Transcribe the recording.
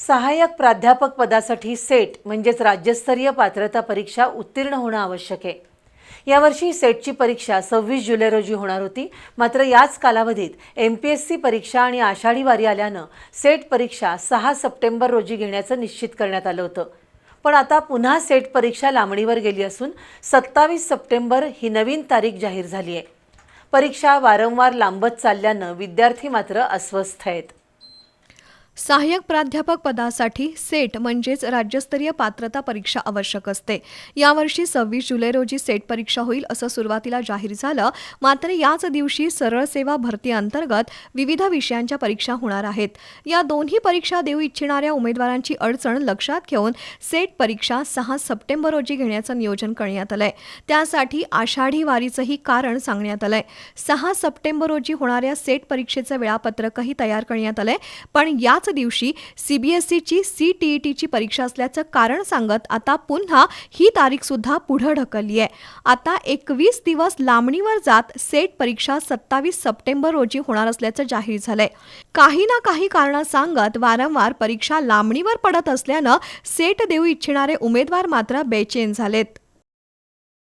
सहाय्यक प्राध्यापक पदासाठी सेट म्हणजेच राज्यस्तरीय पात्रता परीक्षा उत्तीर्ण होणं आवश्यक आहे। यावर्षी सेटची परीक्षा 26 जुलै रोजी होणार होती। मात्र याच कालावधीत MPSC परीक्षा आणि आषाढी वारी आल्यानं सेट परीक्षा 6 सप्टेंबर रोजी घेण्याचं निश्चित करण्यात आलं होतं। पण आता पुन्हा सेट परीक्षा लांबणीवर गेली असून 27 सप्टेंबर ही नवीन तारीख जाहीर झाली आहे। परीक्षा वारंवार लांबत चालल्यानं विद्यार्थी मात्र अस्वस्थ आहेत। सहाय्यक प्राध्यापक पदासाठी सेट म्हणजेच राज्यस्तरीय पात्रता परीक्षा आवश्यक असते। यावर्षी 26 जुलै रोजी सेट परीक्षा होईल असं सुरुवातीला जाहीर झालं। मात्र याच दिवशी सरळ सेवा भरती अंतर्गत विविध विषयांच्या परीक्षा होणार आहेत। या दोन्ही परीक्षा देऊ इच्छिणाऱ्या उमेदवारांची अडचण लक्षात घेऊन सेट परीक्षा 6 सप्टेंबर रोजी घेण्याचं नियोजन करण्यात आलंय। त्यासाठी आषाढी वारीचंही कारण सांगण्यात आलंय। 6 सप्टेंबर रोजी होणाऱ्या सेट परीक्षेचं वेळापत्रकही तयार करण्यात आलंय। पण याच दिवशी CBSEची CTETची परीक्षा असल्याचं कारण सांगत आता पुन्हा ही तारीख सुद्धा पुढे ढकलली आहे। आता 21 दिवस लांबणीवर जात सेट परीक्षा 27 सप्टेंबर रोजी होणार असल्याचं जाहीर झालंय। काही ना काही कारण सांगत वारंवार परीक्षा लांबणीवर पडत असल्यानं सेट देऊ इच्छिणारे उमेदवार मात्र बेचैन झालेत।